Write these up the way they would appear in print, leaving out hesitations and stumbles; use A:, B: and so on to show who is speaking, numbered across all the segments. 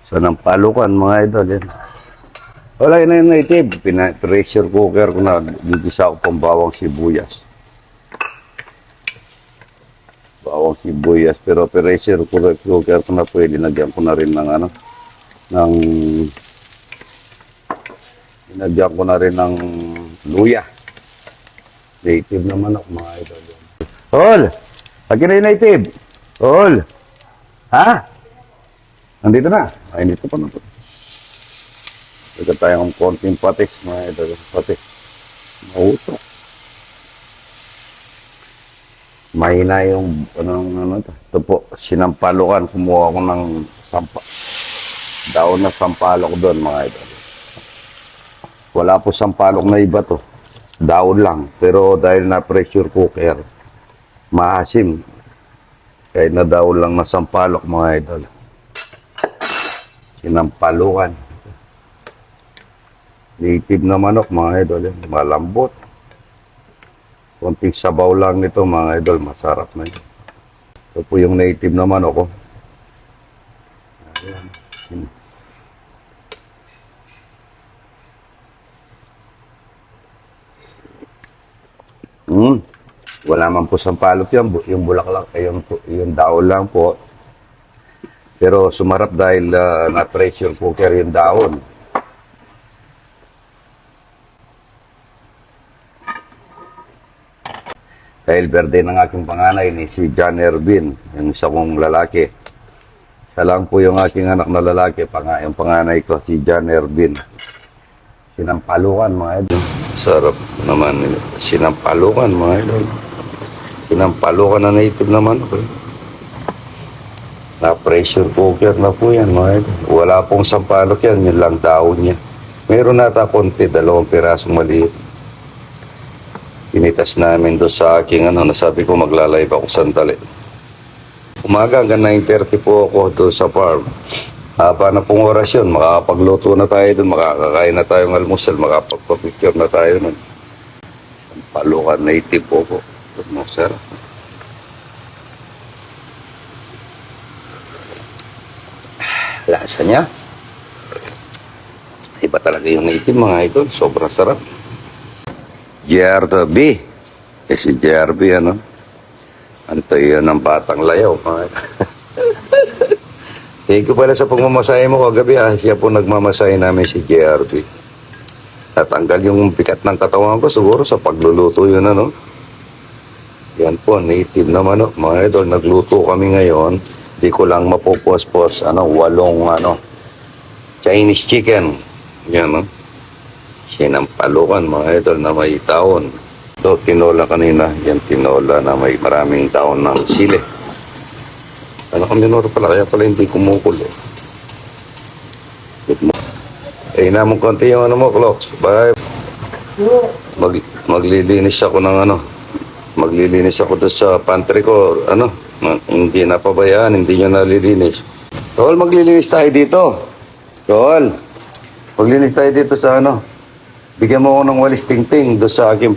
A: So, ng palukan, mga idol. Yan. Wala yun na yung native. Pressure cooker ko na. Gigisa ko pang bawang sibuyas. Bawang sibuyas. Pero pressure cooker ko na pwede. Nagyan ko na rin ng ano. Nagyan ko na rin ng luya. Native naman ako, mga idol. Hol! Pag na yung native. Hol! Ha? Nandito na. Ay, dito pa na po. Ito tayong konting patis, mga idol. Patis. Mautok. Mahina yung, ano ito. Ito po, sinampalukan. Kumuha ko ng daon na sampalok doon, mga idol. Wala po sampalok na iba to. Daon lang. Pero dahil na pressure cooker, maasim. Kahit na daon lang na sampalok, mga idol. Sinampalukan. Native na manok, mga idol. Malambot. Konting sabaw lang nito, mga idol. Masarap na yun. Ito po yung native na manok, oh. Ayan. Wala man po sampalok yan. Yung bulaklak, yung daon lang po. Pero sumarap dahil na pressure cooker yung daon. Dahil birthday ng aking panganay ni si John Ervin, yung isa kong lalaki. Siya lang po yung aking anak na lalaki, yung panganay ko, si John Ervin. Sinampalukan, mga idol. Sarap naman. Sinampalukan, mga idol. Sinampalukan na native naman. Okay. Na pressure cooker na po yan, mga idol. Wala pong sampalok yan, yun lang daon niya. Meron nata konti, 2 pirasong maliit. Initas namin doon sa aking nasabi ko magla-live ako sandali. Umaga hanggang 9:30 po ako doon sa farm. Haba na pong oras yun, makakapagluto na tayo doon, makakakain na tayong almusal, makakapagpapicture na tayo nun. Palukan native po po. Masarap. Lasa niya. Iba talaga yung native, mga idol. Sobrang sarap. JRB. Si JRB, ano tayo ng batang layaw. Thank you pala sa pagmamasahe mo kagabi. Siya po nagmamasahe namin si JRB. Natanggal yung bigat ng katawan ko siguro sa pagluluto yun, ano. Yan po, native naman, no. Mga idol, nagluto kami ngayon. Di ko lang mapupos-pos, 8, Chinese chicken. Yan, no. Sinampalukan, mga idol, na may taon. Ito, tinola kanina. Yan, tinola na may maraming taon ng sili. Ano kami minoro pala, kaya pala hindi kumukulo. Naman konti yung mo, Clocks. Bye. Maglilinis ako ng Maglilinis ako doon sa pantry ko. Hindi napabayaan, hindi nyo nalilinis. Rol, maglilinis tayo dito. Rol, maglilinis tayo dito sa Bigyan mo ako ng walis ting-ting doon sa aking,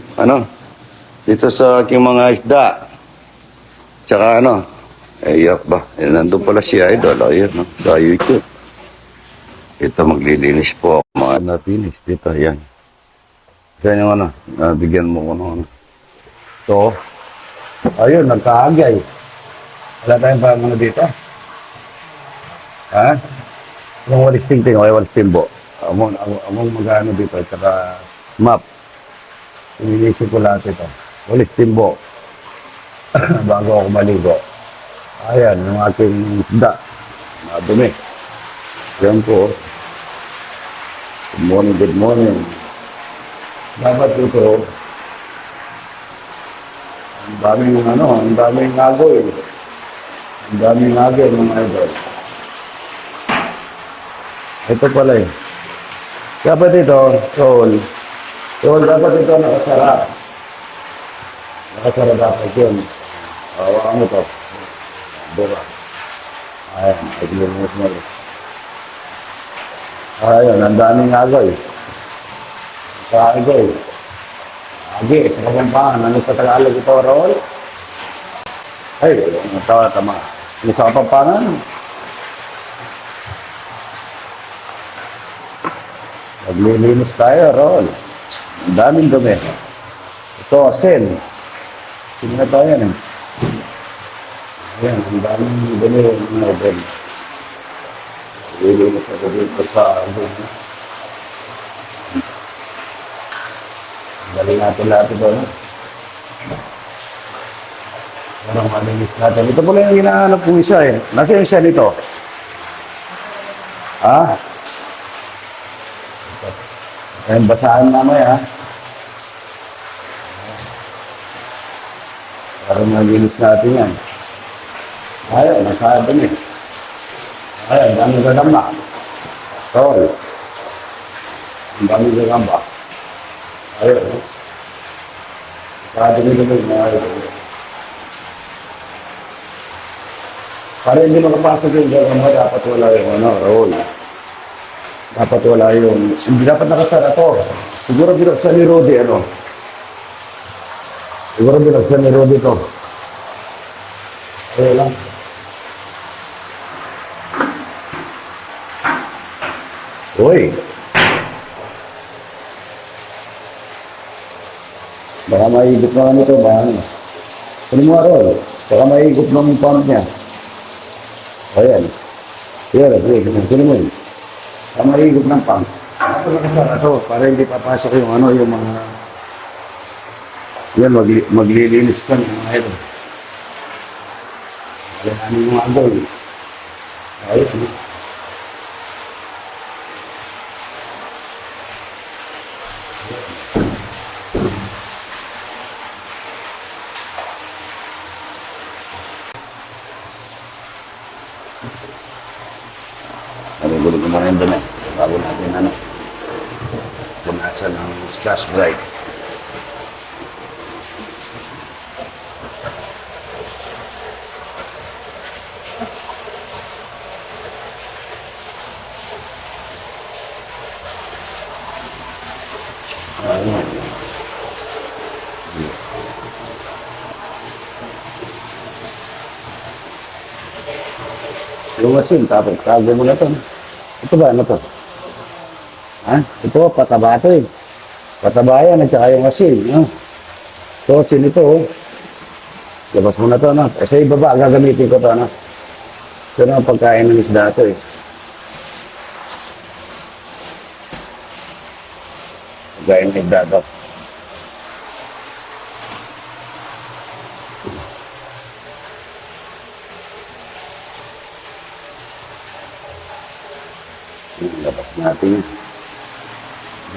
A: dito sa aking mga isda. Tsaka iyak ba? Nandun pala si Idol. Ayan, dayo ito. Ito, maglilinis po ako. Mga napinis dito, ayan. Yan yung bigyan mo ko ng Ito. Ayun, nagkaagay. Wala tayong pang dito. Ha? Yung walis ting-ting, okay, walis timbo. Among magano dito, at saka map. Iniisip ko lahat ito. Walis timbo. Bago ako maligo. Ayan, yung aking isda. Madumi. Yan po. Good morning. Dapat dito, ang daming agoy. Ang daming agoy, mga idol. Ito pala eh. Dapat ito, Sol, dapat ito nakasara. Nakasara dapat yun. Hawakan mo ito. Buka. Ayan, naglilinis mo. Ayan, ang daming agoy. Sa agoy. Agi, sa Kapampangan. Ano sa Tagalog ito, Raul? Ay, tama. Ano sa Kapampangan? Maglilinis tayo, Rol. Ang daming dumi. Ito, asin. Sino na tayo yan eh? Ayan, ang daming dumi yung Rol. Maglilinis ako dito sa ano. Galing natin lahat ito, no? Parang malinis natin. Ito pala yung hinahanap kong isa eh. Nasa yung siya nito? Ha? Ayun, basahan mamaya, ha? Parang malinis natin yan. Ayaw, nasabi niya. Ayaw, ang dami gagamba. Sorry. Ang dami gagamba. Ayaw, no? Sabi nila na ayaw. Para hindi makapasok yung gagamba, dapat wala yung roll. Dapat wala yung... Hindi dapat nakasara to. Siguro binuksan ni Rudy, ano? Siguro binuksan ni Rudy to. Ayaw lang. Uy! Baka maigop na kami ito, baka ano. Ano mo, Arol? Baka maigop na yung pump niya. Ayan. Yan, sino mo yun? Baka maigop ng pump. Ako nakasara ito, para hindi papasok yung ano, yung mga... Yan, maglilinis ka ng mga ito. Ayan, ano yung mga agol. Ayan. Naligulig ko na rin dumi. Bago natin ano. Punasan ng Scotch Brite. Ayan. Yung asin, tapos tago mo na ito. Ito ba? Ano to? Ha? Ito, pataba ito eh. Pataba yan at saka yung asin. No? So, asin ito. Oh. Labas mo na ito. No? Sa ibaba, gagamitin ko ito. No? Ito na ang pagkain ng isda ito eh. Pagkain ng isda ito. Labas natin.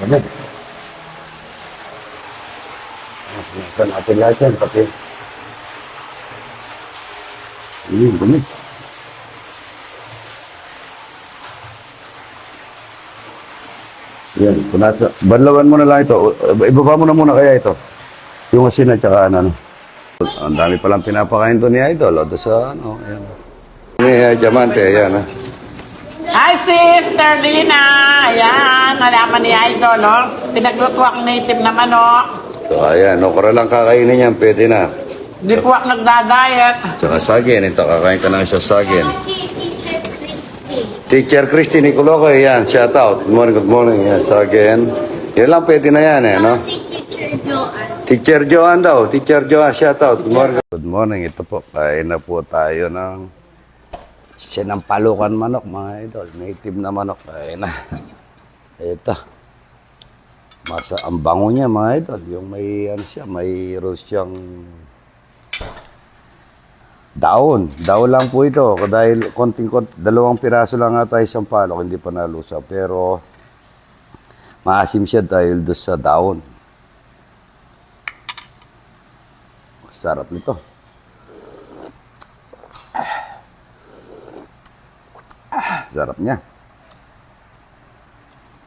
A: Ganun. Nasa natin lahat yan, pati. Dumi. Yan, punasa. Banlawan mo na lang ito. Ibaba mo na muna kaya ito. Yung asin at saka ano. Ang dami palang pinapakain to ni Idol. O, ito sa ano. Ayan. Ni Diamante, ayan ha.
B: Hi, Sister Lina! Ayan, nalaman ni Idol, oh. Pinagluto ang native na manok.
A: So, ayan. Okra lang kakainin yan. Pwede na.
B: Di po ako nagda-diet.
A: Tsaka sagin. Ito, kakain ka na sa sagin. Teacher Christy Nicoloco, yan. Shout out. Good morning. Yan, sagin. Yan lang, pwede na yan, eh, no? Teacher Joan daw. Teacher Joan, shout out. Good morning. Ito po, kain na po tayo ng sinampalukan manok, mga idol. Native na manok. Kain na. Ito. Ang bango niya, mga idol. Yung may, ano siya, mayroon siyang daon. Daon lang po ito. Dahil dalawang piraso lang nga tayo isang palok, hindi pa nalusaw. Pero, maasim siya dahil doon sa daon. Sarap nito. Sarap niya.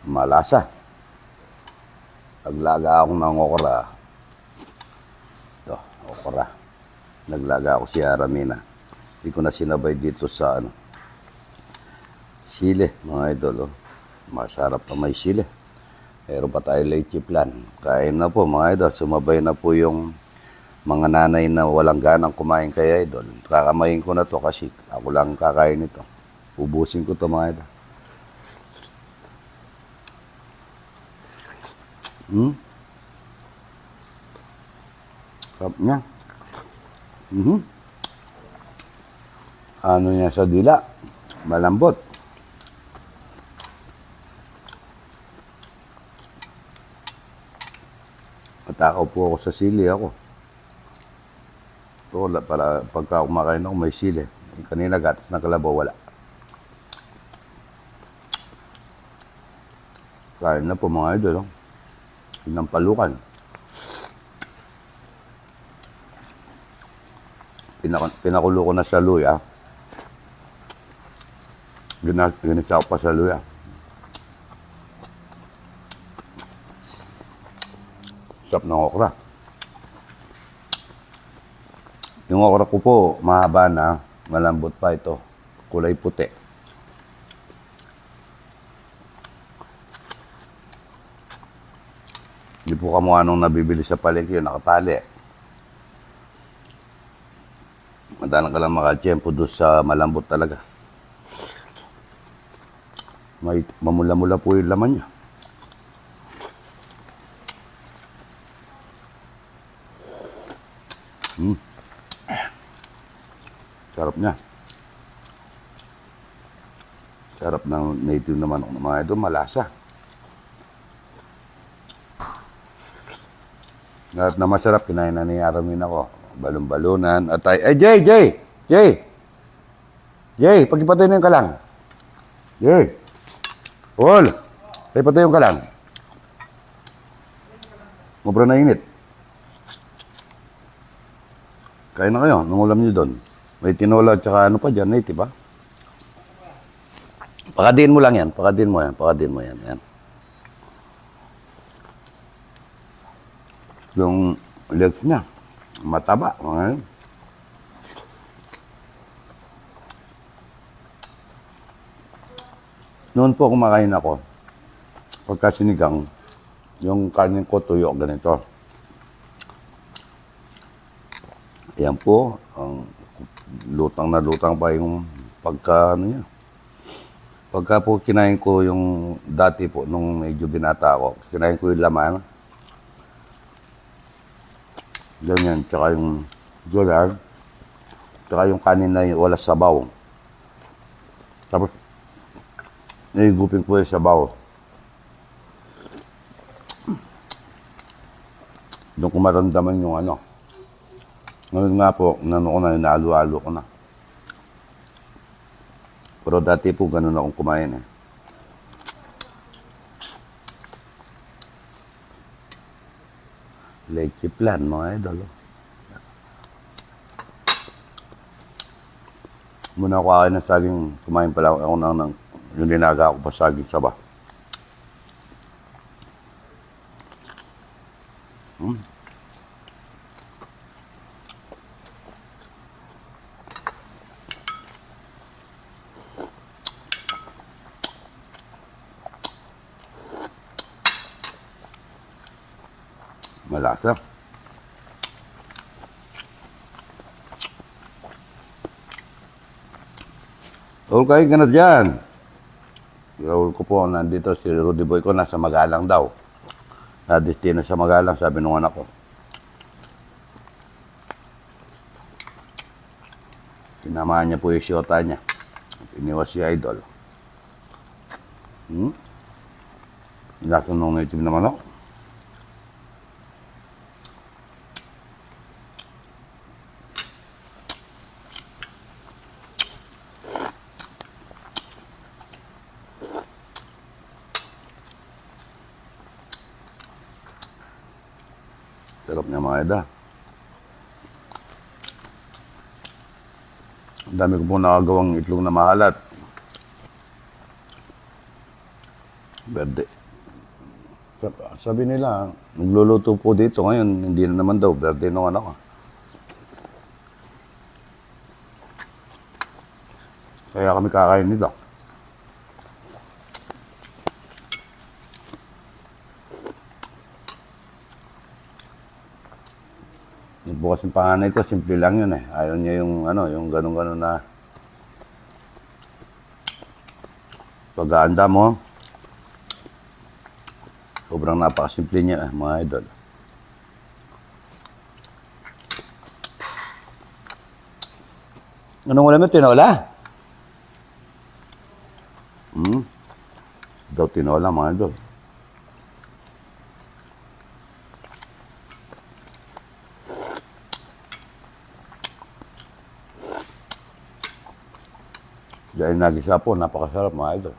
A: Malasa. Naglaga ako ng okra. Ito, okra. Naglaga ako si Aramina. Hindi ko na sinabay dito sa ano. Sile, mga idol. Oh. Masarap pa may sile. Meron pa tayo leche plan. Kain na po, mga idol. Sumabay na po yung mga nanay na walang ganang kumain kay idol. Kakamayin ko na to kasi ako lang kakain nito. Ubusin ko ito, mga idol. Hmm? Sarap niya. Mhm. Ano niya sa dila? Malambot. Matakaw po ako sa sili ako. Ito, para pagka kumakain ako may sili. Kanina gatas na kalabaw, wala. Kain na po mga idol. Oh. Pinampalukan. Pinakulo ko na sa luya. Ginisa ko pa sa luya. Sarap ng okra. Yung okra ko po, mahaba na. Malambot pa ito. Kulay puti. Hindi po kamukha nung nabibili sa palengke yun, nakatali. Madalang ka lang makatsyempo doon sa malambot talaga. May mamula-mula po yung laman niya. Sarap niya. Sarap ng native naman ng mga ito, malasa. Lahat na masarap, kinain na ni Aramin ako. Balon-balunan. At ay, Jay, pagipatayin ka lang. Jay. Paul, pagipatayin ka lang. Mabra na init. Kain na kayo, nung ulam niyo doon. May tinola at saka ano pa dyan, native ba? Pakadiin mo lang yan, pakadiin mo yan. Yan. Yung legs niya, mataba. Mga yun. Noon po kumakain ako, pagka sinigang, yung kanin ko tuyo ganito. Ayan po, ang lutang na lutang pa yung pagka, ano niya. Pagka po kinain ko yung dati po, nung medyo binata ako, kinain ko yung laman. Ganyan, tsaka yung gulay, tsaka yung kanin na wala sabaw. Tapos, naigupin ko yung sabaw. Doon ko maramdaman yung ano. Ngayon nga po, nano ko na, naalo-alo ko na. Pero dati po, ganun akong kumain eh. Leche plan, mga idol. Muna ako kakain ng saging, kumain pala ako ng yung dinaga ako pa saging saba. Malasa. Raul, kain ka na dyan. Raul ko po, nandito si Rudy Boy ko, nasa Magalang daw. Na-destino sa Magalang, sabi nung anak ko. Tinamaan niya po yung siyota niya. Iniwas si Idol. Lasa nung native naman ako. Sarap niya mga ida. Ang dami ko pong nakagawang itlog na mahalat. Berde. Sabi nila, nagluluto po dito ngayon, hindi na naman daw, berde nung anak ko. Kaya kami kakain nito. Yung bukas yung panganay ko, simple lang yun eh. Ayaw niya yung, ano, yung ganun-ganun na pag-aanda mo. Sobrang napakasimple niya, mga idol. Anong ulam mo? Tinola? Daw tinola, mga idol. Dahil nagisa po, napakasarap, mga idol.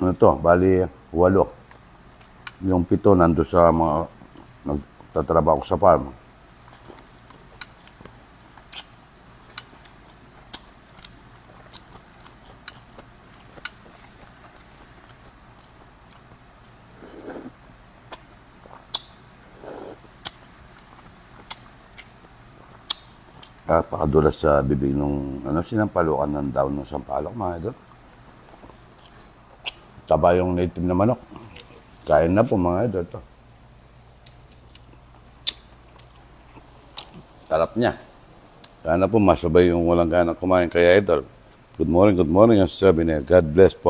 A: Ano to? Bali, 8. Yung 7 nando sa mga nagtatrabaho ko sa farm. Napakadulas sa bibig nung sinampalukan ng daon ng sampalok, mga idol. Taba yung native na manok. Kain na po, mga idol. To. Sarap niya. Sana po masabay yung walang ganang kumain kaya idol. Good morning, ang sabi niya. God bless po.